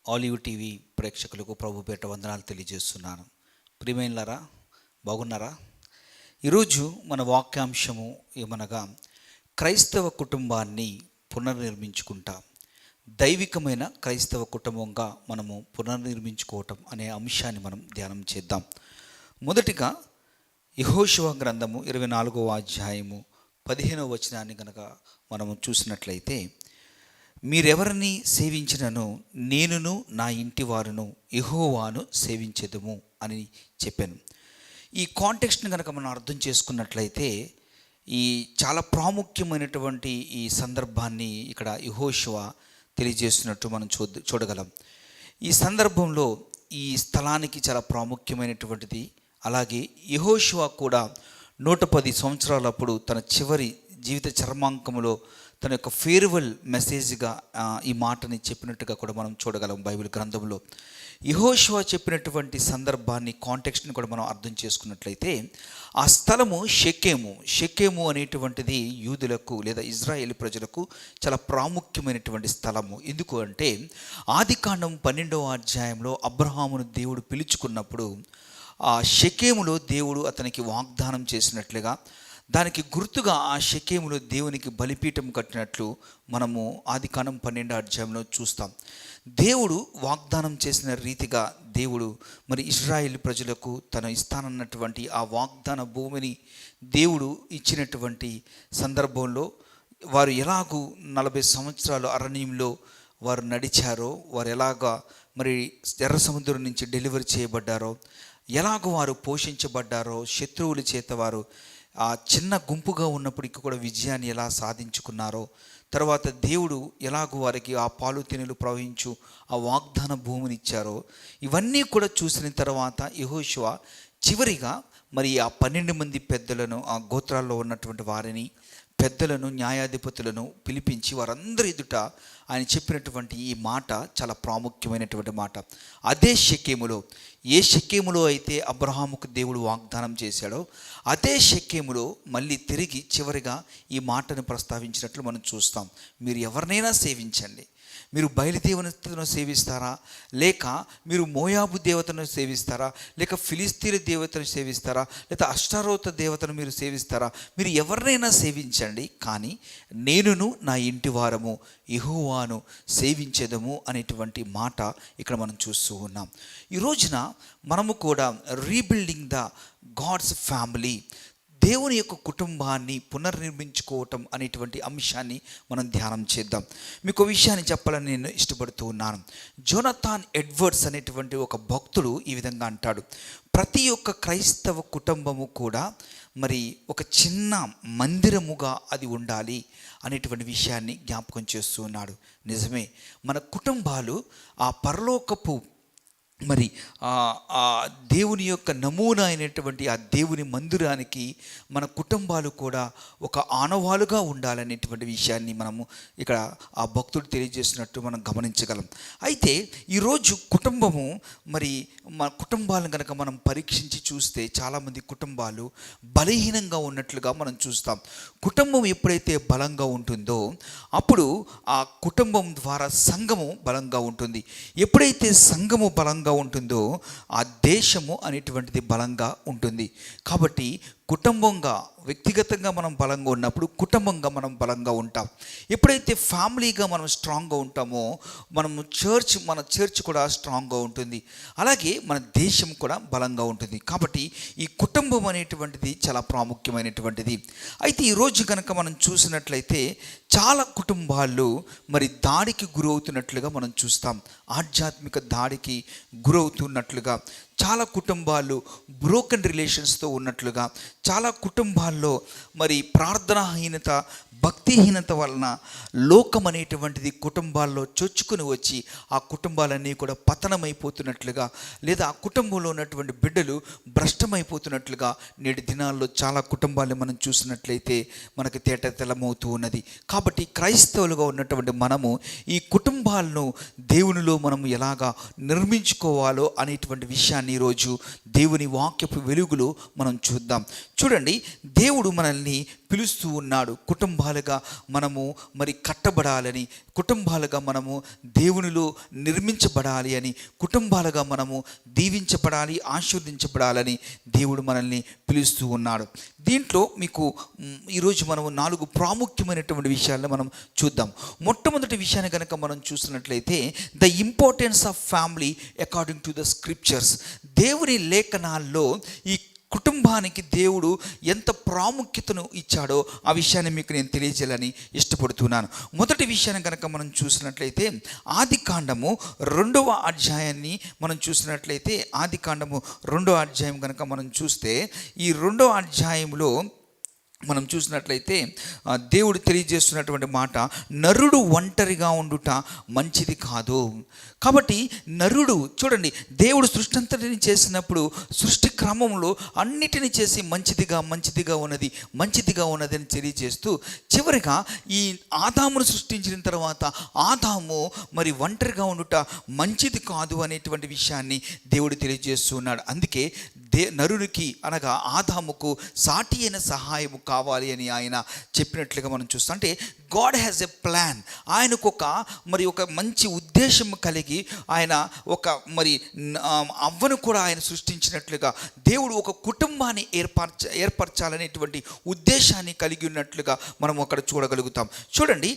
Olive TV ప్రేక్షకులకు ప్రభు పేట వందనాలు తెలియజేస్తున్నాను. ప్రియమైనలారా, బాగున్నారా? ఈరోజు మన వాక్యాంశము ఏమనగా క్రైస్తవ కుటుంబాన్ని పునర్నిర్మించుకుంటాం, దైవికమైన క్రైస్తవ కుటుంబంగా మనము పునర్నిర్మించుకోవటం అనే అంశాన్ని మనం ధ్యానం చేద్దాం. మొదటిగా యెహోషువ గ్రంథము 24వ అధ్యాయము 15వ వచనాన్ని కనుక మనము చూసినట్లయితే, మీరెవరిని సేవించినను నేనును నా ఇంటి వారును యెహోవాను సేవించెదము అని చెప్పాను. ఈ కాంటెక్స్ట్ని కనుక మనం అర్థం చేసుకున్నట్లయితే ఈ చాలా ప్రాముఖ్యమైనటువంటి ఈ సందర్భాన్ని ఇక్కడ యెహోషువ తెలియజేస్తున్నట్టు మనం చూడగలం. ఈ సందర్భంలో ఈ స్థలానికి చాలా ప్రాముఖ్యమైనటువంటిది. అలాగే యెహోషువ కూడా 110 సంవత్సరాలప్పుడు తన చివరి జీవిత చర్మాంకములో తన యొక్క ఫేర్వెల్ మెసేజ్గా ఈ మాటని చెప్పినట్టుగా కూడా మనం చూడగలం. బైబిల్ గ్రంథంలో యెహోషువ చెప్పినటువంటి సందర్భాన్ని, కాంటెక్స్ట్ని కూడా మనం అర్థం చేసుకున్నట్లయితే, ఆ స్థలము షెకెము అనేటువంటిది యూదులకు లేదా ఇజ్రాయేల్ ప్రజలకు చాలా ప్రాముఖ్యమైనటువంటి స్థలము. ఎందుకు అంటే ఆదికాండం 12వ అధ్యాయంలో అబ్రహామును దేవుడు పిలుచుకున్నప్పుడు ఆ షెకెములో దేవుడు అతనికి వాగ్దానం చేసినట్లుగా, దానికి గుర్తుగా ఆ షెకెములో దేవునికి బలిపీఠం కట్టినట్లు మనము ఆదికాండం 12వ అధ్యాయంలో చూస్తాం. దేవుడు వాగ్దానం చేసిన రీతిగా దేవుడు మరి ఇశ్రాయేలు ప్రజలకు తను ఇస్తానన్నటువంటి ఆ వాగ్దాన భూమిని దేవుడు ఇచ్చినటువంటి సందర్భంలో వారు ఎలాగూ 40 సంవత్సరాలు అరణ్యంలో వారు నడిచారో, వారు ఎలాగా మరి ఎర్ర సముద్రం నుంచి డెలివరీ చేయబడ్డారో, ఎలాగో వారు పోషించబడ్డారో, శత్రువుల చేత వారు ఆ చిన్న గుంపుగా ఉన్నప్పటికీ కూడా విజయాన్ని ఎలా సాధించుకున్నారో, తర్వాత దేవుడు ఎలాగో వారికి ఆ పాలు తేనెలు ప్రవహించు ఆ వాగ్దాన భూమిని ఇచ్చారో, ఇవన్నీ కూడా చూసిన తర్వాత యెహోషువ చివరిగా మరి ఆ 12 మంది పెద్దలను, ఆ గోత్రాల్లో ఉన్నటువంటి వారిని పెద్దలను, న్యాయాధిపతులను పిలిపించి వారందరి ఎదుట ఆయన చెప్పినటువంటి ఈ మాట చాలా ప్రాముఖ్యమైనటువంటి మాట. అదే షెకెములో, ఏ షెకెములో అయితే అబ్రహాముకు దేవుడు వాగ్దానం చేశాడో అదే షెకెములో మళ్ళీ తిరిగి చివరిగా ఈ మాటను ప్రస్తావించినట్లు మనం చూస్తాం. మీరు ఎవరినైనా సేవించండి, మీరు బయలుదేవతను సేవిస్తారా, లేక మీరు మోయాబు దేవతను సేవిస్తారా, లేక ఫిలిస్తీన్ల దేవతను సేవిస్తారా, లేక అష్టారోత దేవతను మీరు సేవిస్తారా, మీరు ఎవరినైనా సేవించండి, కానీ నేనును నా ఇంటి వారము యెహోవాను సేవించెదము అనేటువంటి మాట ఇక్కడ మనం చూస్తూ ఉన్నాం. ఈ రోజున మనము కూడా రీబిల్డింగ్ ద గాడ్స్ ఫ్యామిలీ, దేవుని యొక్క కుటుంబాన్ని పునర్నిర్మించుకోవటం అనేటువంటి అంశాన్ని మనం ధ్యానం చేద్దాం. మీకు విషయాన్ని చెప్పాలని నేను ఇష్టపడుతూ ఉన్నాను. జోనథాన్ ఎడ్వర్డ్స్ అనేటువంటి ఒక భక్తుడు ఈ విధంగా అంటాడు, ప్రతి ఒక్క క్రైస్తవ కుటుంబము కూడా మరి ఒక చిన్న మందిరముగా అది ఉండాలి అనేటువంటి విషయాన్ని జ్ఞాపకం చేస్తూ ఉన్నాడు. నిజమే, మన కుటుంబాలు ఆ పరలోకపు మరి ఆ దేవుని యొక్క నమూనా అయినటువంటి ఆ దేవుని మందిరానికి మన కుటుంబాలు కూడా ఒక ఆనవాలుగా ఉండాలనేటువంటి విషయాన్ని మనము ఇక్కడ ఆ భక్తుడు తెలియజేసినట్టు మనం గమనించగలం. అయితే ఈరోజు కుటుంబము మరి మన కుటుంబాలను కనుక మనం పరీక్షించి చూస్తే చాలామంది కుటుంబాలు బలహీనంగా ఉన్నట్లుగా మనం చూస్తాం. కుటుంబం ఎప్పుడైతే బలంగా ఉంటుందో అప్పుడు ఆ కుటుంబం ద్వారా సంఘము బలంగా ఉంటుంది. ఎప్పుడైతే సంఘము బలంగా ఉంటుందో ఆ దేశము అనేటువంటిది బలంగా ఉంటుంది. కాబట్టి కుటుంబంగా, వ్యక్తిగతంగా మనం బలంగా ఉన్నప్పుడు కుటుంబంగా మనం బలంగా ఉంటాం. ఎప్పుడైతే ఫ్యామిలీగా మనం స్ట్రాంగ్గా ఉంటామో మన చర్చ్ కూడా స్ట్రాంగ్గా ఉంటుంది. అలాగే మన దేశం కూడా బలంగా ఉంటుంది. కాబట్టి ఈ కుటుంబం అనేటువంటిది చాలా ప్రాముఖ్యమైనటువంటిది. అయితే ఈరోజు కనుక మనం చూసినట్లయితే చాలా కుటుంబాలు మరి దాడికి గురవుతున్నట్లుగా మనం చూస్తాం. ఆధ్యాత్మిక దాడికి గురవుతున్నట్లుగా చాలా కుటుంబాలు బ్రోకెన్ రిలేషన్స్తో ఉన్నట్లుగా, చాలా కుటుంబాల్లో మరి ప్రార్థనాహీనత, భక్తిహీనత వలన లోకం అనేటువంటిది కుటుంబాల్లో చొచ్చుకుని వచ్చి ఆ కుటుంబాలన్నీ కూడా పతనమైపోతున్నట్లుగా, లేదా ఆ కుటుంబంలో ఉన్నటువంటి బిడ్డలు భ్రష్టమైపోతున్నట్లుగా నేటి దినాల్లో చాలా కుటుంబాలను మనం చూసినట్లయితే మనకి తేటతెల్లమవుతూ ఉన్నది. కాబట్టి క్రైస్తవులుగా ఉన్నటువంటి మనము ఈ కుటుంబాలను దేవునిలో మనము ఎలాగా నిర్మించుకోవాలి నడుచుకోవాలో అనేటువంటి విషయాన్ని ఈరోజు దేవుని వాక్యపు వెలుగులో మనం చూద్దాం. చూడండి, దేవుడు మనల్ని పిలుస్తూ ఉన్నాడు. కుటుంబాలుగా మనము మరి కట్టబడాలని, కుటుంబాలుగా మనము దేవునిలో నిర్మించబడాలి అని, కుటుంబాలుగా మనము దీవించబడాలి, ఆశీర్వదించబడాలని దేవుడు మనల్ని పిలుస్తూ ఉన్నాడు. దీంట్లో మీకు ఈరోజు మనము 4 ప్రాముఖ్యమైనటువంటి విషయాలను మనం చూద్దాం. మొట్టమొదటి విషయాన్ని కనుక మనం చూసినట్లయితే the importance of family according to the scriptures. దేవుని లేఖనాల్లో ఈ కుటుంబానికి దేవుడు ఎంత ప్రాముఖ్యతను ఇచ్చాడో ఆ విషయాన్ని మీకు నేను తెలియజేయాలని ఇష్టపడుతున్నాను. మొదటి విషయాన్ని కనుక మనం చూసినట్లయితే ఆదికాండము 2వ అధ్యాయాన్ని మనం చూసినట్లయితే ఆదికాండము 2వ అధ్యాయం కనుక మనం చూస్తే ఈ 2వ అధ్యాయంలో మనం చూసినట్లయితే దేవుడు తెలియజేస్తున్నటువంటి మాట, నరుడు ఒంటరిగా ఉండుట మంచిది కాదు. కాబట్టి నరుడు చూడండి, దేవుడు సృష్టి అంతటిని చేసినప్పుడు సృష్టి క్రమంలో అన్నిటిని చేసి మంచిదిగా ఉన్నది అని తెలియజేస్తూ చివరిగా ఈ ఆదామును సృష్టించిన తర్వాత ఆదాము మరి ఒంటరిగా ఉండుట మంచిది కాదు అనేటువంటి విషయాన్ని దేవుడు తెలియజేస్తున్నాడు. అందుకే నరునికి అనగా ఆదాముకు సాటి అయిన సహాయము కావాలి అని ఆయన చెప్పినట్లుగా మనం చూస్తాం. అంటే గాడ్ హ్యాస్ ఎ ప్లాన్. ఆయనకు ఒక మంచి ఉద్దేశం కలిగి ఆయన అవ్వను కూడా ఆయన సృష్టించినట్లుగా దేవుడు ఒక కుటుంబాన్ని ఏర్పరచాలనేటువంటి ఉద్దేశాన్ని కలిగి ఉన్నట్లుగా మనం అక్కడ చూడగలుగుతాం. చూడండి,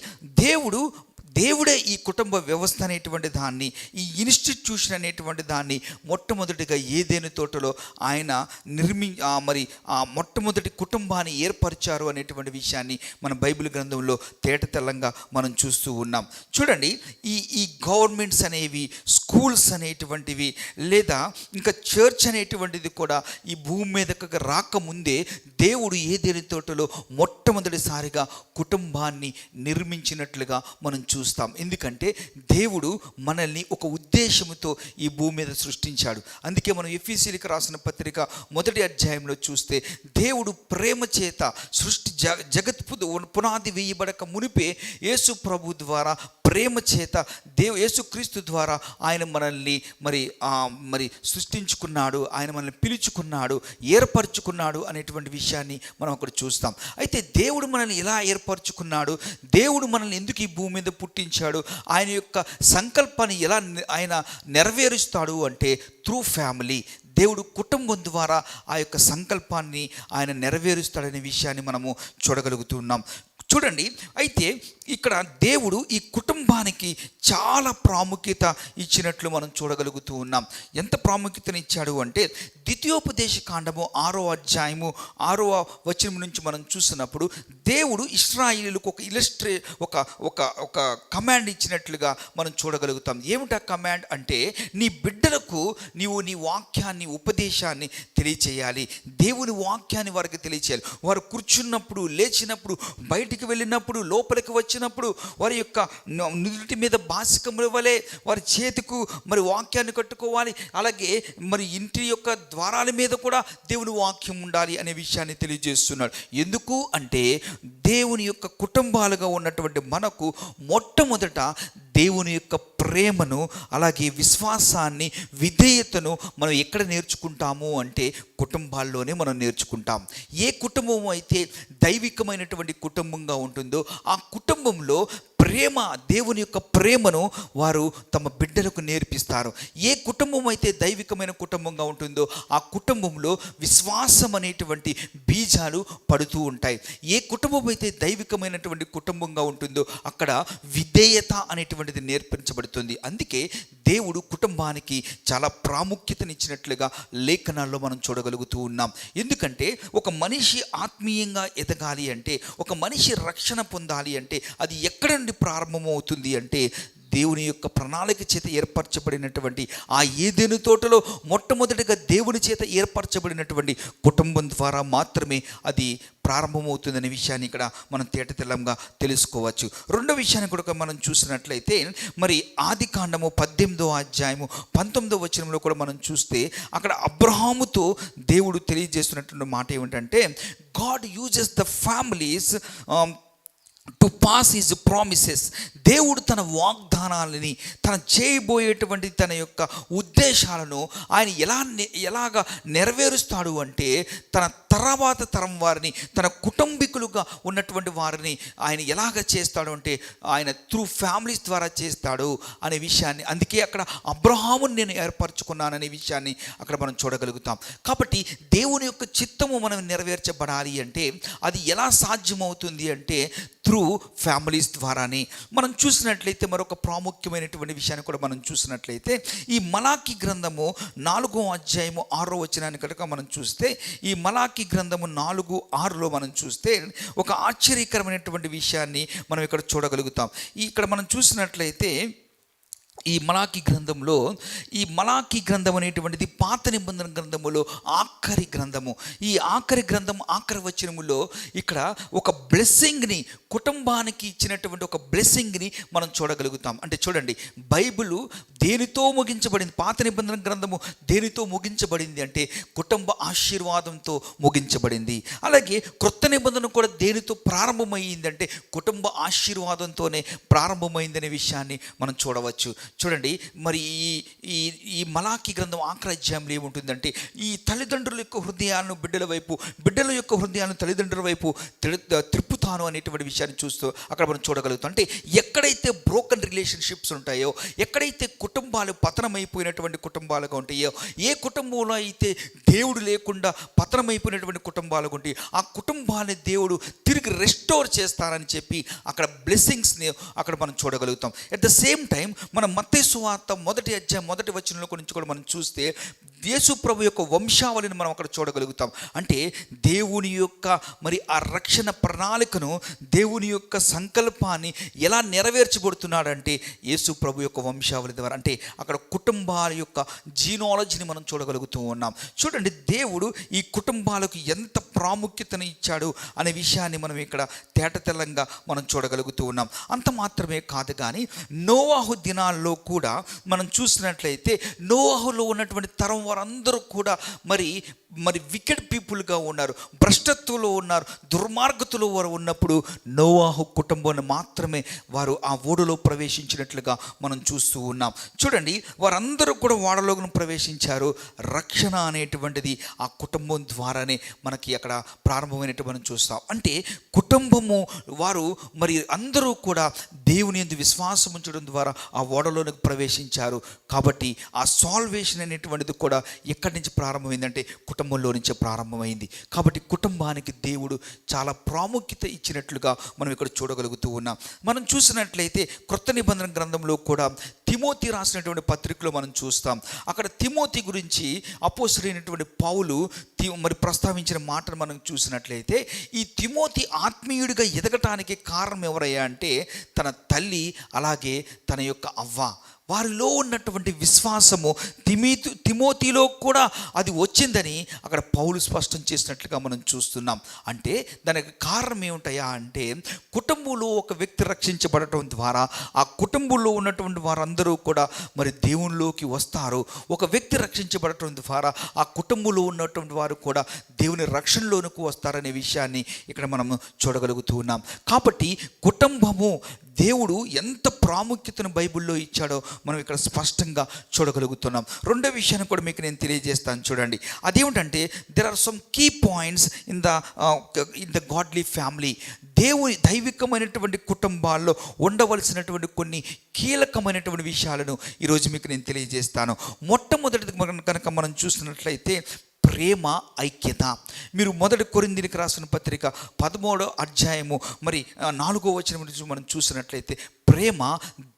దేవుడే ఈ కుటుంబ వ్యవస్థ అనేటువంటి దాన్ని, ఈ ఇన్స్టిట్యూషన్ అనేటువంటి దాన్ని మొట్టమొదటిగా ఏదెను తోటలో ఆయన మొట్టమొదటి కుటుంబాన్ని ఏర్పరిచారు అనేటువంటి విషయాన్ని మన బైబిల్ గ్రంథంలో తేటతెల్లంగా మనం చూస్తూ ఉన్నాం. చూడండి, ఈ గవర్నమెంట్స్ అనేవి, స్కూల్స్ అనేటువంటివి, లేదా ఇంకా చర్చ్ అనేటువంటిది కూడా ఈ భూమి మీదకి రాకముందే దేవుడు ఏదెను తోటలో మొట్టమొదటిసారిగా కుటుంబాన్ని నిర్మించినట్లుగా మనం చూస్తాం. ఎందుకంటే దేవుడు మనల్ని ఒక ఉద్దేశంతో ఈ భూమి మీద సృష్టించాడు. అందుకే మనం ఎఫెసీయులకు రాసిన పత్రిక 1వ అధ్యాయంలో చూస్తే దేవుడు ప్రేమ చేత సృష్టి జగత్ పునాది వేయబడక మునిపే యేసు ప్రభు ద్వారా ప్రేమ చేత యేసుక్రీస్తు ద్వారా ఆయన మనల్ని మరి సృష్టించుకున్నాడు, ఆయన మనల్ని పిలుచుకున్నాడు, ఏర్పరచుకున్నాడు అనేటువంటి విషయాన్ని మనం అక్కడ చూస్తాం. అయితే దేవుడు మనల్ని ఎలా ఏర్పరచుకున్నాడు, దేవుడు మనల్ని ఎందుకు ఈ భూమి మీద పుట్టించాడు, ఆయన యొక్క సంకల్పాన్ని ఎలా ఆయన నెరవేరుస్తాడు అంటే త్రూ ఫ్యామిలీ. దేవుడు కుటుంబం ద్వారా ఆ యొక్క సంకల్పాన్ని ఆయన నెరవేరుస్తాడనే విషయాన్ని మనము చూడగలుగుతున్నాం. చూడండి, అయితే ఇక్కడ దేవుడు ఈ కుటుంబానికి చాలా ప్రాముఖ్యత ఇచ్చినట్లు మనం చూడగలుగుతూ ఉన్నాం. ఎంత ప్రాముఖ్యతను ఇచ్చాడు అంటే ద్వితీయోపదేశ కాండము 6వ అధ్యాయము 6వ వచనం నుంచి మనం చూసినప్పుడు దేవుడు ఇశ్రాయేలుకు ఒక కమాండ్ ఇచ్చినట్లుగా మనం చూడగలుగుతాం. ఏమిటా కమాండ్ అంటే, నీ బిడ్డలకు నీవు నీ వాక్యాన్ని, ఉపదేశాన్ని తెలియచేయాలి. దేవుని వాక్యాన్ని వారికి తెలియచేయాలి. వారు కూర్చున్నప్పుడు, లేచినప్పుడు, బయటికి వెళ్ళినప్పుడు, లోపలికి వచ్చినప్పుడు వారి యొక్క నుదుటి మీద బాసికముల వలె వారి చేతికు వాక్యాన్ని కట్టుకోవాలి. అలాగే ఇంటి యొక్క ద్వారాల మీద కూడా దేవుని వాక్యం ఉండాలి అనే విషయాన్ని తెలియజేస్తున్నాడు. ఎందుకు అంటే దేవుని యొక్క కుటుంబాలుగా ఉన్నటువంటి మనకు మొట్టమొదట దేవుని యొక్క ప్రేమను, అలాగే విశ్వాసాన్ని, విధేయతను మనం ఎక్కడ నేర్చుకుంటాము అంటే కుటుంబాల్లోనే మనం నేర్చుకుంటాం. ఏ కుటుంబం అయితే దైవికమైనటువంటి కుటుంబంగా ఉంటుందో ఆ కుటుంబంలో ప్రేమ, దేవుని యొక్క ప్రేమను వారు తమ బిడ్డలకు నేర్పిస్తారు. ఏ కుటుంబం అయితే దైవికమైన కుటుంబంగా ఉంటుందో ఆ కుటుంబంలో విశ్వాసం అనేటువంటి బీజాలు పడుతూ ఉంటాయి. ఏ కుటుంబం అయితే దైవికమైనటువంటి కుటుంబంగా ఉంటుందో అక్కడ విధేయత అనేటువంటిది నేర్పించబడుతుంది. అందుకే దేవుడు కుటుంబానికి చాలా ప్రాముఖ్యతనిచ్చినట్లుగా లేఖనాల్లో మనం చూడగలుగుతూ ఉన్నాం. ఎందుకంటే ఒక మనిషి ఆత్మీయంగా ఎదగాలి అంటే, ఒక మనిషి రక్షణ పొందాలి అంటే అది ఎక్కడ నుండి ప్రారంభమవుతుంది అంటే దేవుని యొక్క ప్రణాళిక చేత ఏర్పరచబడినటువంటి ఆ ఏదెను తోటలో మొట్టమొదటిగా దేవుని చేత ఏర్పరచబడినటువంటి కుటుంబం ద్వారా మాత్రమే అది ప్రారంభమవుతుందనే విషయాన్ని ఇక్కడ మనం తేటతెల్లంగా తెలుసుకోవచ్చు. రెండో విషయాన్ని కూడా మనం చూసినట్లయితే ఆదికాండము 18వ అధ్యాయము 19వ వచనంలో కూడా మనం చూస్తే అక్కడ అబ్రహాముతో దేవుడు తెలియజేస్తున్నటువంటి మాట ఏమిటంటే, God uses the families to pass his promises. దేవుడు తన వాగ్దానాలని, తన చేయబోయేటువంటి తన యొక్క ఉద్దేశాలను ఆయన ఎలాగ నెరవేరుస్తాడు అంటే, తన తర్వాత తరం వారిని, తన కుటుంబీకులుగా ఉన్నటువంటి వారిని ఆయన ఎలాగ చేస్తాడు అంటే, ఆయన త్రూ ఫ్యామిలీస్ ద్వారా చేస్తాడు అనే విషయాన్ని, అందుకే అక్కడ అబ్రహాముని నేను ఏర్పరచుకున్నాననే విషయాన్ని అక్కడ మనం చూడగలుగుతాం. కాబట్టి దేవుని యొక్క చిత్తము మనం నెరవేర్చబడాలి అంటే అది ఎలా సాధ్యమవుతుంది అంటే త్రూ ఫ్యామిలీస్ ద్వారానే. మనం చూసినట్లయితే మరొక ప్రాముఖ్యమైనటువంటి విషయాన్ని కూడా మనం చూసినట్లయితే, ఈ మలాకి గ్రంథము 4వ అధ్యాయము 6వ వచనాన్ని కనుక మనం చూస్తే, ఈ మలాకి గ్రంథము 4:6లో మనం చూస్తే ఒక ఆశ్చర్యకరమైనటువంటి విషయాన్ని మనం ఇక్కడ చూడగలుగుతాం. ఇక్కడ మనం చూసినట్లయితే ఈ మలాకి గ్రంథంలో, ఈ మలాకి గ్రంథం అనేటువంటిది పాత నిబంధన గ్రంథములో ఆఖరి గ్రంథము. ఈ ఆఖరి గ్రంథం ఆఖరి వచనములో ఇక్కడ ఒక బ్లెస్సింగ్ని, కుటుంబానికి ఇచ్చినటువంటి ఒక బ్లెస్సింగ్ని మనం చూడగలుగుతాం. అంటే చూడండి, బైబిలు దేనితో ముగించబడింది? పాత నిబంధన గ్రంథము దేనితో ముగించబడింది అంటే కుటుంబ ఆశీర్వాదంతో ముగించబడింది. అలాగే క్రొత్త నిబంధన కూడా దేనితో ప్రారంభమైంది అంటే కుటుంబ ఆశీర్వాదంతోనే ప్రారంభమైందనే విషయాన్ని మనం చూడవచ్చు. చూడండి, మరి ఈ మలాకి గ్రంథం ఆఖరి అధ్యాయంలో ఏముంటుందంటే, ఈ తల్లిదండ్రుల యొక్క హృదయాలను బిడ్డల వైపు, బిడ్డల యొక్క హృదయాలను తల్లిదండ్రుల వైపు త్రిప్పుతాను అనేటువంటి విషయాన్ని చూస్తూ అక్కడ మనం చూడగలుగుతాం. అంటే ఎక్కడైతే బ్రోకన్ రిలేషన్షిప్స్ ఉంటాయో, ఎక్కడైతే కుటుంబాలు పతనమైపోయినటువంటి కుటుంబాలుగా ఉంటాయో, ఏ కుటుంబంలో అయితే దేవుడు లేకుండా పతనమైపోయినటువంటి కుటుంబాలు ఉంటాయి, ఆ కుటుంబాన్ని దేవుడు తిరిగి రెస్టోర్ చేస్తారని చెప్పి అక్కడ బ్లెస్సింగ్స్ని అక్కడ మనం చూడగలుగుతాం. ఎట్ ద సేమ్ టైం మనం మత్తయి సువార్త 1వ అధ్యాయం 1వ వచనంలో గురించి కూడా మనం చూస్తే యేసు ప్రభు యొక్క వంశావళిని మనం అక్కడ చూడగలుగుతాం. అంటే దేవుని యొక్క మరి ఆ రక్షణ ప్రణాళికను, దేవుని యొక్క సంకల్పాన్ని ఎలా నెరవేర్చబడుతున్నాడంటే యేసు ప్రభు యొక్క వంశావళి ద్వారా. అంటే అక్కడ కుటుంబాల యొక్క జీనాలజీని మనం చూడగలుగుతూ ఉన్నాం. చూడండి, దేవుడు ఈ కుటుంబాలకు ఎంత ప్రాముఖ్యతను ఇచ్చాడు అనే విషయాన్ని మనం ఇక్కడ తేటతెల్లంగా మనం చూడగలుగుతూ ఉన్నాం. అంత మాత్రమే కాదు, కానీ నోవాహు దినాల్లో కూడా మనం చూసినట్లయితే నోవాహులో ఉన్నటువంటి తరం వారందరూ కూడా మరి వికెట్ పీపుల్గా ఉన్నారు, భ్రష్టత్వంలో ఉన్నారు, దుర్మార్గతలో వారు ఉన్నప్పుడు నోవాహు కుటుంబాన్ని మాత్రమే వారు ఆ ఓడలో ప్రవేశించినట్లుగా మనం చూస్తూ ఉన్నాం. చూడండి, వారందరూ కూడా ఓడలోకి ప్రవేశించారు. రక్షణ అనేటువంటిది ఆ కుటుంబం ద్వారానే మనకి అక్కడ ప్రారంభమైనట్టు మనం చూస్తాం. అంటే కుటుంబము వారు మరి అందరూ కూడా దేవుని యందు విశ్వాసం ఉంచడం ద్వారా ఆ ఓడలోనికి ప్రవేశించారు. కాబట్టి ఆ సాల్వేషన్ అనేటువంటిది కూడా ఎక్కడి నుంచి ప్రారంభమైందంటే కుటుంబంలో నుంచే ప్రారంభమైంది. కాబట్టి కుటుంబానికి దేవుడు చాలా ప్రాముఖ్యత ఇచ్చినట్లుగా మనం ఇక్కడ చూడగలుగుతూ ఉన్నాం. మనం చూసినట్లయితే క్రొత్త నిబంధన గ్రంథంలో కూడా తిమోతి రాసినటువంటి పత్రికలో మనం చూస్తాం. అక్కడ తిమోతి గురించి అపోస్తలుడైనటువంటి పౌలు మరి ప్రస్తావించిన మాటను మనం చూసినట్లయితే, ఈ తిమోతి ఆత్మీయుడిగా ఎదగటానికి కారణం ఎవరయ్యా అంటే తన తల్లి, అలాగే తన యొక్క అవ్వ. వారిలో ఉన్నటువంటి విశ్వాసము తిమోతిలో కూడా అది వచ్చిందని అక్కడ పౌలు స్పష్టం చేసినట్లుగా మనం చూస్తున్నాం. అంటే దానికి కారణం ఏముంటాయా అంటే, కుటుంబంలో ఒక వ్యక్తి రక్షించబడటం ద్వారా ఆ కుటుంబంలో ఉన్నటువంటి వారందరూ కూడా మరి దేవునిలోకి వస్తారు. ఒక వ్యక్తి రక్షించబడటం ద్వారా ఆ కుటుంబంలో ఉన్నటువంటి వారు కూడా దేవుని రక్షణలోనికి వస్తారనే విషయాన్ని ఇక్కడ మనం చూడగలుగుతూ ఉన్నాం. కాబట్టి కుటుంబము దేవుడు ఎంత ప్రాముఖ్యతను బైబిల్లో ఇచ్చాడో మనం ఇక్కడ స్పష్టంగా చూడగలుగుతున్నాం. రెండో విషయాన్ని కూడా మీకు నేను తెలియజేస్తాను. చూడండి, అదేమిటంటే there are some key points in the godly family. దైవికమైనటువంటి కుటుంబాల్లో ఉండవలసినటువంటి కొన్ని కీలకమైనటువంటి విషయాలను ఈరోజు మీకు నేను తెలియజేస్తాను. మొట్టమొదటిది కనుక మనం చూసినట్లయితే ప్రేమ, ఐక్యత. మీరు 1 కొరింథీయులకు రాసిన పత్రిక 13వ అధ్యాయము మరి 4వ వచనం నుంచి మనం చూసినట్లయితే ప్రేమ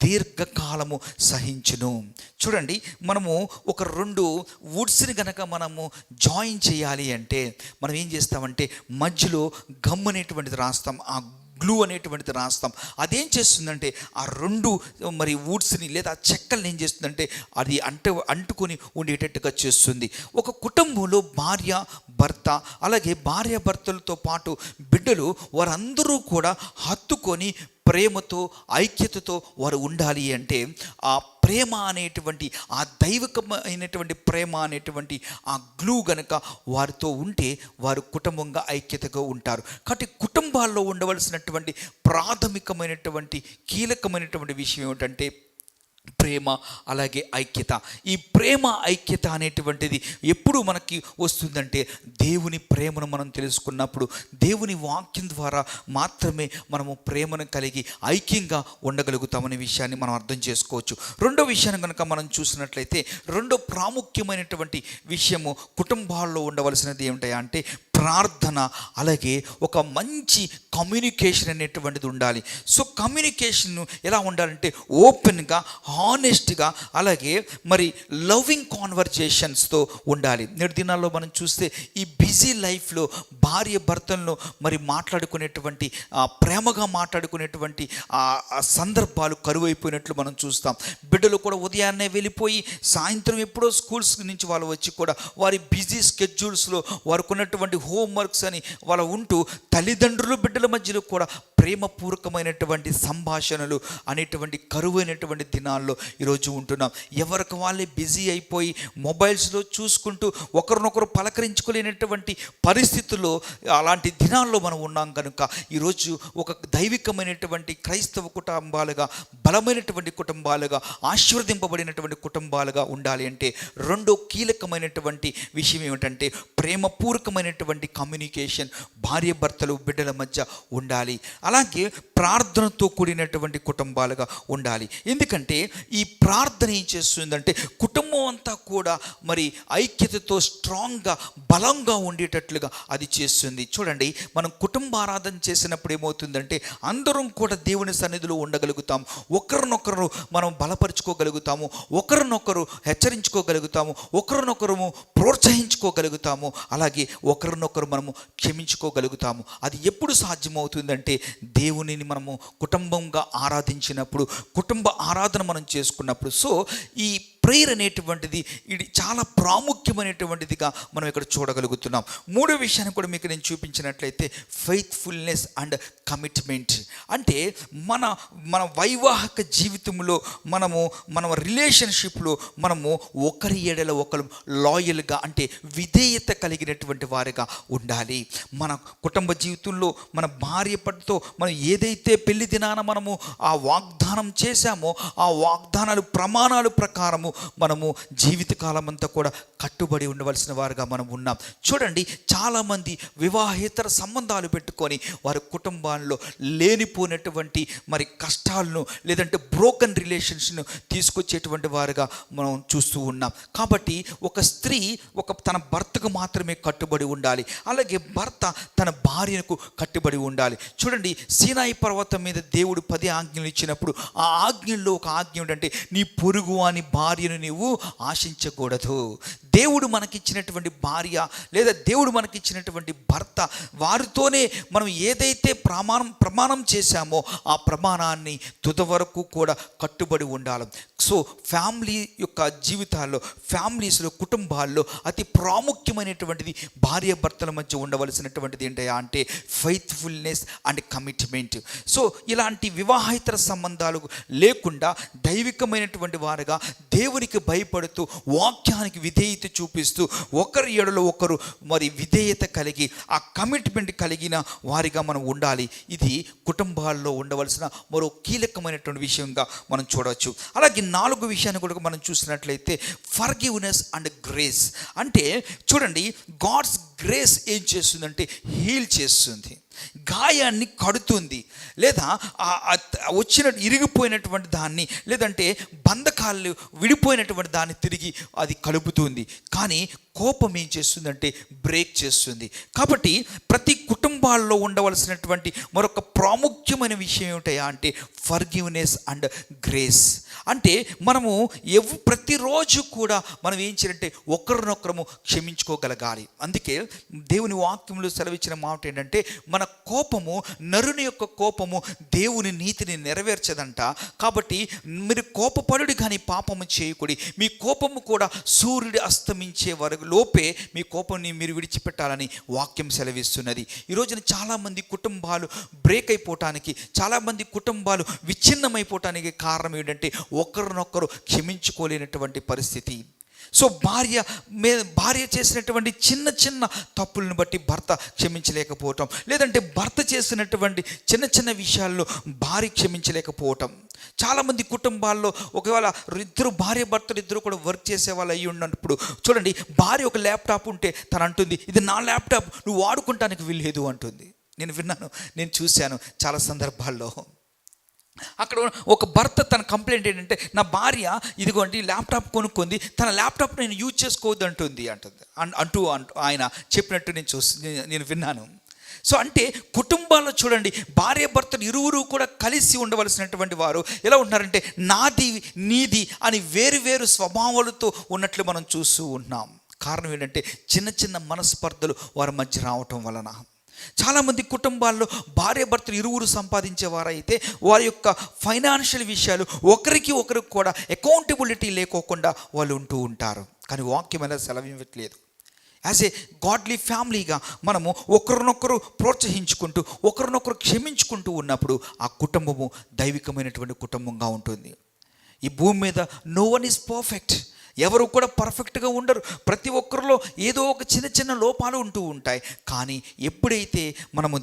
దీర్ఘకాలము సహించును. చూడండి, మనము ఒక 2 వుడ్స్ని కనుక మనము జాయిన్ చేయాలి అంటే మనం ఏం చేస్తామంటే మధ్యలో గమ్ అనేటువంటిది రాస్తాం, ఆ గ్లూ అనేటువంటిది రాస్తాం. అదేం చేస్తుందంటే ఆ 2 మరి వుడ్స్ని లేదా చెక్కల్ని ఏం చేస్తుందంటే అది అంటుకొని ఉండేటట్టుగా చేస్తుంది. ఒక కుటుంబంలో భార్య, భర్త, అలాగే భార్య భర్తలతో పాటు బిడ్డలు వారందరూ కూడా హత్తుకొని ప్రేమతో, ఐక్యతతో వారు ఉండాలి అంటే ఆ ప్రేమ అనేటువంటి ఆ దైవికమైనటువంటి ప్రేమ అనేటువంటి ఆ గ్లూ గనుక వారితో ఉంటే వారు కుటుంబంగా ఐక్యతగా ఉంటారు. కాబట్టి కుటుంబాల్లో ఉండవలసినటువంటి ప్రాథమికమైనటువంటి కీలకమైనటువంటి విషయం ఏమిటంటే ప్రేమ, అలాగే ఐక్యత. ఈ ప్రేమ ఐక్యత అనేటువంటిది ఎప్పుడు మనకి వస్తుందంటే దేవుని ప్రేమను మనం తెలుసుకున్నప్పుడు, దేవుని వాక్యం ద్వారా మాత్రమే మనము ప్రేమను కలిగి ఐక్యంగా ఉండగలుగుతామనే విషయాన్ని మనం అర్థం చేసుకోవచ్చు. రెండో విషయాన్ని కనుక మనం చూసినట్లయితే, రెండో ప్రాముఖ్యమైనటువంటి విషయము కుటుంబాల్లో ఉండవలసినది ఏమిటంటే అంటే ప్రార్థన, అలాగే ఒక మంచి కమ్యూనికేషన్ అనేటువంటిది ఉండాలి. సో కమ్యూనికేషన్ ఎలా ఉండాలంటే ఓపెన్గా, హానెస్ట్గా, అలాగే మరి లవింగ్ కాన్వర్జేషన్స్తో ఉండాలి. నేటి దినాల్లో మనం చూస్తే ఈ బిజీ లైఫ్లో భార్య భర్తలను మరి మాట్లాడుకునేటువంటి ప్రేమగా మాట్లాడుకునేటువంటి సందర్భాలు కరువైపోయినట్లు మనం చూస్తాం. బిడ్డలు కూడా ఉదయాన్నే వెళ్ళిపోయి సాయంత్రం ఎప్పుడో స్కూల్స్ నుంచి వాళ్ళు వచ్చి కూడా వారి బిజీ స్కెడ్యూల్స్లో వారికి ఉన్నటువంటి హోంవర్క్స్ అని వాళ్ళ ఉంటూ తల్లిదండ్రులు బిడ్డల మధ్యలో కూడా ప్రేమపూర్వకమైనటువంటి సంభాషణలు అనేటువంటి కరువైనటువంటి దినాల్లో ఈరోజు ఉంటున్నాం. ఎవరికి వాళ్ళే బిజీ అయిపోయి మొబైల్స్లో చూసుకుంటూ ఒకరినొకరు పలకరించుకోలేనటువంటి పరిస్థితుల్లో అలాంటి దినాల్లో మనం ఉన్నాం. కనుక ఈరోజు ఒక దైవికమైనటువంటి క్రైస్తవ కుటుంబాలుగా, బలమైనటువంటి కుటుంబాలుగా, ఆశీర్వదింపబడినటువంటి కుటుంబాలుగా ఉండాలి అంటే రెండో కీలకమైనటువంటి విషయం ఏమిటంటే ప్రేమపూర్వకమైనటువంటి కమ్యూనికేషన్ భార్య భర్తలు బిడ్డల మధ్య ఉండాలి. అలాగే ప్రార్థనతో కూడినటువంటి కుటుంబాలుగా ఉండాలి. ఎందుకంటే ఈ ప్రార్థన ఏం చేస్తుందంటే కుటుంబం అంతా కూడా మరి ఐక్యతతో స్ట్రాంగ్గా, బలంగా ఉండేటట్లుగా అది చేస్తుంది. చూడండి, మనం కుటుంబ ఆరాధన చేసినప్పుడు ఏమవుతుందంటే అందరం కూడా దేవుని సన్నిధిలో ఉండగలుగుతాం, ఒకరినొకరు మనం బలపరుచుకోగలుగుతాము, ఒకరినొకరు హెచ్చరించుకోగలుగుతాము, ఒకరినొకరు ప్రోత్సహించుకోగలుగుతాము, అలాగే ఒకరినొకరు మనము క్షమించుకోగలుగుతాము. అది ఎప్పుడు సాధ్యమవుతుందంటే దేవునిని మనము కుటుంబంగా ఆరాధించినప్పుడు, కుటుంబ ఆరాధన మనం చేసుకున్నప్పుడు. సో ఈ ప్రేయర్ అనేటువంటిది ఇది చాలా ప్రాముఖ్యమైనటువంటిదిగా మనం ఇక్కడ చూడగలుగుతున్నాం. మూడో విషయాన్ని కూడా మీకు నేను చూపించినట్లయితే ఫెయిత్ఫుల్నెస్ అండ్ కమిట్మెంట్. అంటే మన వైవాహిక జీవితంలో మన రిలేషన్షిప్లో మనము ఒకరి ఎడల ఒకరు లాయల్గా, అంటే విధేయత కలిగినటువంటి వారిగా ఉండాలి. మన కుటుంబ జీవితంలో మన భార్య పట్లతో మనం ఏదైతే పెళ్లి దినాన మనము ఆ వాగ్దానం చేశామో ఆ వాగ్దానాలు, ప్రమాణాలు ప్రకారము మనము జీవితకాలం అంతా కూడా కట్టుబడి ఉండవలసిన వారుగా మనం ఉన్నాం. చూడండి, చాలామంది వివాహేతర సంబంధాలు పెట్టుకొని వారి కుటుంబాల్లో లేనిపోయినటువంటి మరి కష్టాలను, లేదంటే బ్రోకన్ రిలేషన్స్ను తీసుకొచ్చేటువంటి వారుగా మనం చూస్తూ ఉన్నాం. కాబట్టి ఒక స్త్రీ తన భర్తకు మాత్రమే కట్టుబడి ఉండాలి, అలాగే భర్త తన భార్యకు కట్టుబడి ఉండాలి. చూడండి, సీనాయి పర్వతం మీద దేవుడు 10 ఆజ్ఞలు ఇచ్చినప్పుడు ఆ ఆజ్ఞల్లో ఒక ఆజ్ఞ ఏంటంటే నీ పొరుగు అని భార్యను నీవు ఆశించకూడదు. దేవుడు మనకిచ్చినటువంటి భార్య లేదా దేవుడు మనకిచ్చినటువంటి భర్త, వారితోనే మనం ఏదైతే ప్రమాణం చేశామో ఆ ప్రమాణాన్ని తుద వరకు కూడా కట్టుబడి ఉండాలి. సో ఫ్యామిలీ యొక్క జీవితాల్లో, ఫ్యామిలీస్లో, కుటుంబాల్లో అతి ప్రాముఖ్యమైనటువంటిది భార్య భర్తల మధ్య ఉండవలసినటువంటిది ఏంటంటే అంటే ఫెయిత్ఫుల్నెస్ అండ్ కమిట్మెంట్. సో ఇలాంటి వివాహేతర సంబంధాలు లేకుండా దైవికమైనటువంటి వారుగా దేవునికి భయపడుతూ వాక్యానికి విధేయత చూపిస్తూ ఒకరి ఎడలో ఒకరు మరి విధేయత కలిగి ఆ కమిట్మెంట్ కలిగిన వారిగా మనం ఉండాలి. ఇది కుటుంబాల్లో ఉండవలసిన మరో కీలకమైనటువంటి విషయంగా మనం చూడవచ్చు. అలాగే 4వ విషయాన్ని కూడా మనం చూసినట్లయితే ఫర్గివ్నెస్ అండ్ గ్రేస్. అంటే చూడండి, గాడ్స్ గ్రేస్ ఏం చేస్తుందంటే హీల్ చేస్తుంది, గాయాన్ని కడుతుంది, లేదా ఇరిగిపోయినటువంటి దాన్ని, లేదంటే బంధకాలు విడిపోయినటువంటి దాన్ని తిరిగి అది కలుపుతుంది. కానీ కోపం ఏం చేస్తుందంటే బ్రేక్ చేస్తుంది. కాబట్టి ప్రతి కుటుంబాల్లో ఉండవలసినటువంటి మరొక ప్రాముఖ్యమైన విషయం ఏమిటయా అంటే ఫర్గివ్నెస్ అండ్ గ్రేస్. అంటే మనము ప్రతిరోజు కూడా మనం ఏం చేయాలంటే ఒకరినొకరము క్షమించుకోగలగాలి. అందుకే దేవుని వాక్యంలో సెలవిచ్చిన మాట ఏంటంటే మన కోపము, నరుని యొక్క కోపము దేవుని నీతిని నెరవేర్చదంట. కాబట్టి మీరు కోపపడుడి కానీ పాపము చేయకూడి, మీ కోపము కూడా సూర్యుడు అస్తమించే వరకు లోపే మీ కోపాన్ని మీరు విడిచిపెట్టాలని వాక్యం సెలవిస్తున్నది. ఈ రోజున చాలామంది కుటుంబాలు బ్రేక్ అయిపోవటానికి, చాలామంది కుటుంబాలు విచ్ఛిన్నమైపోవటానికి కారణం ఏంటంటే ఒకరినొకరు క్షమించుకోలేనటువంటి పరిస్థితి. సో భార్య చేసినటువంటి చిన్న చిన్న తప్పులను బట్టి భర్త క్షమించలేకపోవటం, లేదంటే భర్త చేసినటువంటి చిన్న చిన్న విషయాల్లో భార్య క్షమించలేకపోవటం. చాలామంది కుటుంబాల్లో ఒకవేళ భార్య భర్తలు ఇద్దరు కూడా వర్క్ చేసే వాళ్ళు అయ్యి ఉన్నప్పుడు చూడండి, భార్య ఒక ల్యాప్టాప్ ఉంటే తను అంటుంది, ఇది నా ల్యాప్టాప్, నువ్వు వాడుకుంటానికి వీల్లేదు అంటుంది. నేను విన్నాను, నేను చూశాను చాలా సందర్భాల్లో. అక్కడ ఒక భర్త తన కంప్లైంట్ ఏంటంటే, నా భార్య ఇదిగోండి ల్యాప్టాప్ కొనుక్కుంది, తన ల్యాప్టాప్ నేను యూజ్ చేసుకోవద్దు అంటుంది అంటూ ఆయన చెప్పినట్టు నేను విన్నాను. సో అంటే కుటుంబాల్లో చూడండి, భార్య భర్తలు ఇరువురు కూడా కలిసి ఉండవలసినటువంటి వారు ఎలా ఉన్నారంటే నాది నీది అని వేరు వేరు స్వభావాలతో ఉన్నట్లు మనం చూస్తూ ఉన్నాం. కారణం ఏంటంటే చిన్న చిన్న మనస్పర్ధలు వారి మధ్య రావటం వలన. చాలామంది కుటుంబాల్లో భార్య భర్తలు ఇరువురు సంపాదించేవారైతే వారి యొక్క ఫైనాన్షియల్ విషయాలు ఒకరికి కూడా అకౌంటబిలిటీ లేకోకుండా వాళ్ళు ఉంటూ ఉంటారు. కానీ వాక్యం ఎలా సెలవివ్వట్లేదు. యాజ్ ఏ గాడ్లీ ఫ్యామిలీగా మనము ఒకరినొకరు ప్రోత్సహించుకుంటూ ఒకరినొకరు క్షమించుకుంటూ ఉన్నప్పుడు ఆ కుటుంబము దైవికమైనటువంటి కుటుంబంగా ఉంటుంది. ఈ భూమి మీద నో వన్ ఈజ్ పర్ఫెక్ట్. ఎవరు కూడా పర్ఫెక్ట్గా ఉండరు. ప్రతి ఒక్కరిలో ఏదో ఒక చిన్న చిన్న లోపాలు ఉంటూ ఉంటాయి. కానీ ఎప్పుడైతే మనము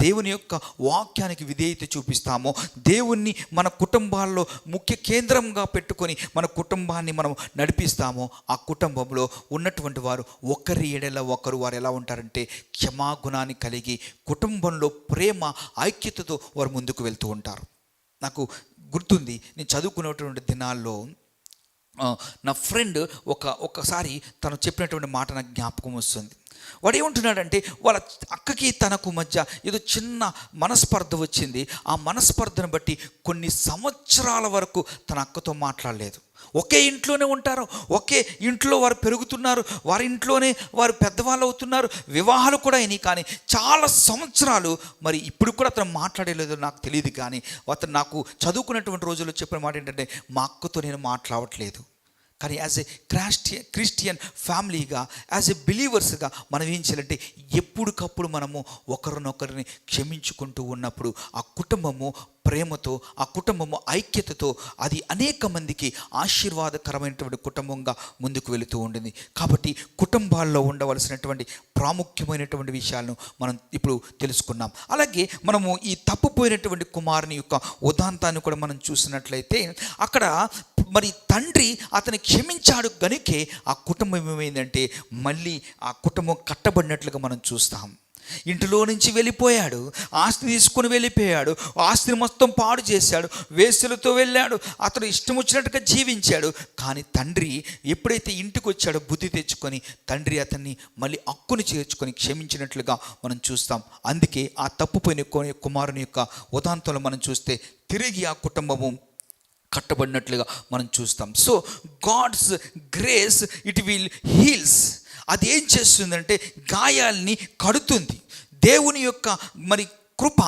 దేవుని యొక్క వాక్యానికి విధేయత చూపిస్తామో, దేవుణ్ణి మన కుటుంబాల్లో ముఖ్య కేంద్రంగా పెట్టుకొని మన కుటుంబాన్ని మనం నడిపిస్తామో, ఆ కుటుంబంలో ఉన్నటువంటి వారు ఒకరి ఎడల ఒకరు వారు ఎలా ఉంటారంటే క్షమాగుణాన్ని కలిగి కుటుంబంలో ప్రేమ ఐక్యతతో వారు ముందుకు వెళ్తూ ఉంటారు. నాకు గుర్తుంది, నేను చదువుకున్నటువంటి దినాల్లో నా ఫ్రెండ్ ఒకసారి తను చెప్పినటువంటి మాట నాకు జ్ఞాపకం వస్తుంది. వాడు ఏమంటున్నాడంటే, వాళ్ళ అక్కకి తనకు మధ్య ఏదో చిన్న మనస్పర్ధ వచ్చింది. ఆ మనస్పర్ధను బట్టి కొన్ని సంవత్సరాల వరకు తన అక్కతో మాట్లాడలేదు. ఒకే ఇంట్లోనే ఉంటారు, ఒకే ఇంట్లో వారు పెరుగుతున్నారు, వారి ఇంట్లోనే వారు పెద్దవాళ్ళు అవుతున్నారు, వివాహాలు కూడా అయినాయి. కానీ చాలా సంవత్సరాలు మరి ఇప్పుడు కూడా అతను మాట్లాడలేదు, నాకు తెలియదు. కానీ అతను నాకు చదువుకున్నటువంటి రోజుల్లో చెప్పిన మాట ఏంటంటే, మా అక్కతో నేను మాట్లాడట్లేదు. కానీ యాజ్ ఏ క్రిస్టియన్ ఫ్యామిలీగా, యాజ్ ఏ బిలీవర్స్గా మనం ఏం చేయాలంటే ఎప్పటికప్పుడు మనము ఒకరినొకరిని క్షమించుకుంటూ ఉన్నప్పుడు ఆ కుటుంబము ప్రేమతో, ఆ కుటుంబము ఐక్యతతో అది అనేక మందికి ఆశీర్వాదకరమైనటువంటి కుటుంబంగా ముందుకు వెళుతూ ఉంటుంది. కాబట్టి కుటుంబాల్లో ఉండవలసినటువంటి ప్రాముఖ్యమైనటువంటి విషయాలను మనం ఇప్పుడు తెలుసుకున్నాం. అలాగే మనము ఈ తప్పుపోయినటువంటి కుమారుని యొక్క ఉదాంతాన్ని కూడా మనం చూసినట్లయితే అక్కడ మరి తండ్రి అతని క్షమించాడు గనుకే ఆ కుటుంబం ఏమైందంటే మళ్ళీ ఆ కుటుంబం కట్టబడినట్లుగా మనం చూస్తాం. ఇంటిలో నుంచి వెళ్ళిపోయాడు, ఆస్తి తీసుకుని వెళ్ళిపోయాడు, ఆస్తిని మొత్తం పాడు చేశాడు, వేశ్యలతో వెళ్ళాడు, అతను ఇష్టం వచ్చినట్టుగా జీవించాడు. కానీ తండ్రి ఎప్పుడైతే ఇంటికి వచ్చాడో బుద్ధి తెచ్చుకొని తండ్రి అతన్ని మళ్ళీ హక్కుని చేర్చుకొని క్షమించినట్లుగా మనం చూస్తాం. అందుకే ఆ తప్పుపోయిన కుమారుని యొక్క ఉదాంతంలో మనం చూస్తే తిరిగి ఆ కుటుంబము కట్టబడినట్లుగా మనం చూస్తాం. So God's grace it will heals. అది ఏం చేస్తుందంటే గాయాల్ని కడుతుంది. దేవుని యొక్క మరి కృప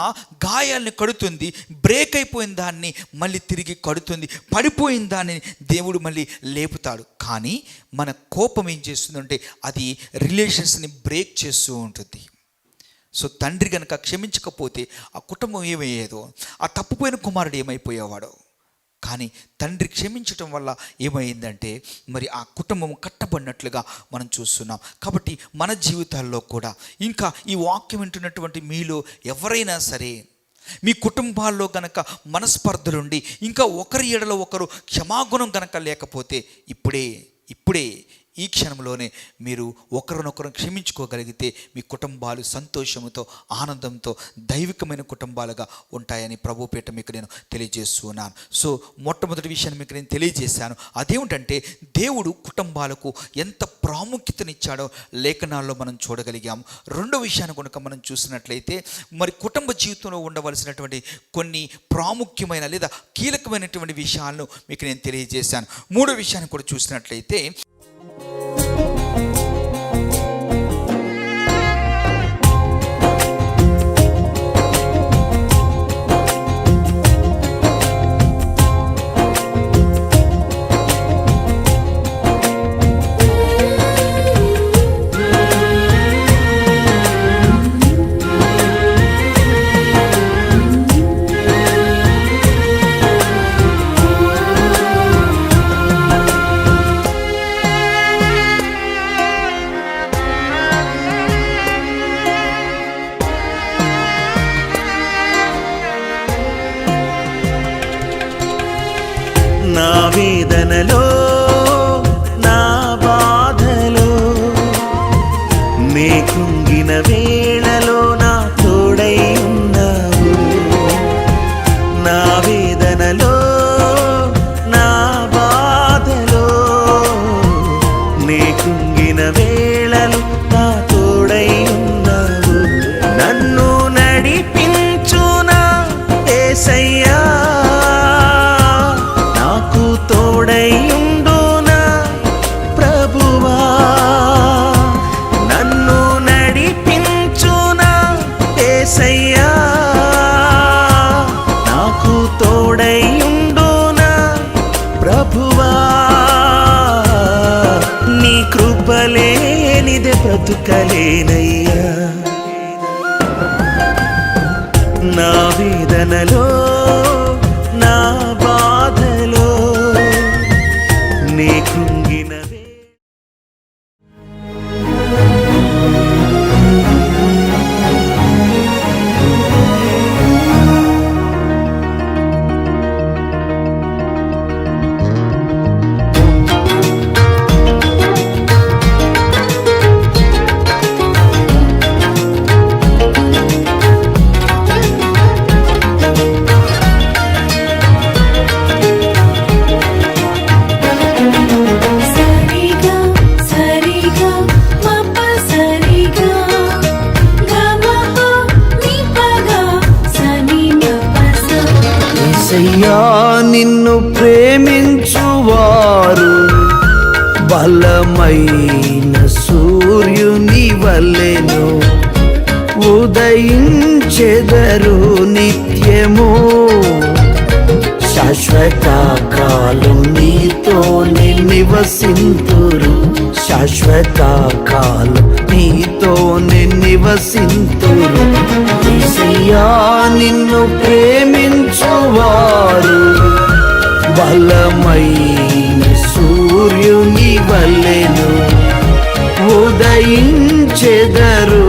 గాయాల్ని కడుతుంది. బ్రేక్ అయిపోయిన దాన్ని మళ్ళీ తిరిగి కడుతుంది. పడిపోయిన దాన్ని దేవుడు మళ్ళీ లేపుతాడు. కానీ మన కోపం ఏం చేస్తుందంటే అది రిలేషన్స్ని బ్రేక్ చేస్తూ ఉంటుంది. సో తండ్రి కనుక క్షమించకపోతే ఆ కుటుంబం ఏమయ్యేదో, ఆ తప్పుపోయిన కుమారుడు ఏమైపోయేవాడో. కానీ తండ్రి క్షమించటం వల్ల ఏమైందంటే మరి ఆ కుటుంబం కట్టబడినట్లుగా మనం చూస్తున్నాం. కాబట్టి మన జీవితాల్లో కూడా ఇంకా ఈ వాక్యం వింటున్నటువంటి మీలో ఎవరైనా సరే మీ కుటుంబాల్లో గనక మనస్పర్ధలుండి ఇంకా ఒకరి ఎడలో ఒకరు క్షమాగుణం గనక లేకపోతే ఇప్పుడే ఈ క్షణంలోనే మీరు ఒకరినొకరు క్షమించుకోగలిగితే మీ కుటుంబాలు సంతోషంతో ఆనందంతో దైవికమైన కుటుంబాలుగా ఉంటాయని ప్రభుపేట మీకు నేను తెలియజేస్తున్నాను. సో మొట్టమొదటి విషయాన్ని మీకు నేను తెలియజేశాను. అదేమిటంటే దేవుడు కుటుంబాలకు ఎంత ప్రాముఖ్యతనిచ్చాడో లేఖనాల్లో మనం చూడగలిగాం. రెండో విషయాన్ని కనుక మనం చూసినట్లయితే మరి కుటుంబ జీవితంలో ఉండవలసినటువంటి కొన్ని ప్రాముఖ్యమైన లేదా కీలకమైనటువంటి విషయాలను మీకు నేను తెలియజేశాను. మూడో విషయాన్ని కూడా చూసినట్లయితే వేదనలో నా బాధలో నే కృంగిన వేళలో నా తోడై ఉన్నావు. నా వేదనలో నా బాధలో నే కృంగిన వేళలో నా తోడై ఉన్నావు. నన్ను నడిపించునా యేసయ్యా, నాకు తోడై ఉండునా ప్రభువా. నన్ను నడిపించునా యేసయ్యా, నాకు తోడై ఉండునా ప్రభువా. నీ కృపలేనిదే బ్రతుకలేనయ్యా. నా వేదనలో నా బాధలో నే కృంగినవే. నిన్ను ప్రేమించువారు బలమైన సూర్యుని వలెను ఉదయించెదరు నిత్యము. శాశ్వత కాలం నీతోనే నివసింతురు, శాశ్వత కాలం నీతోనే నివసింతురు. యేసయ్యా నిన్ను ప్రేమించువారు బలమైన సూర్యుని వలెను ఉదయించెదరు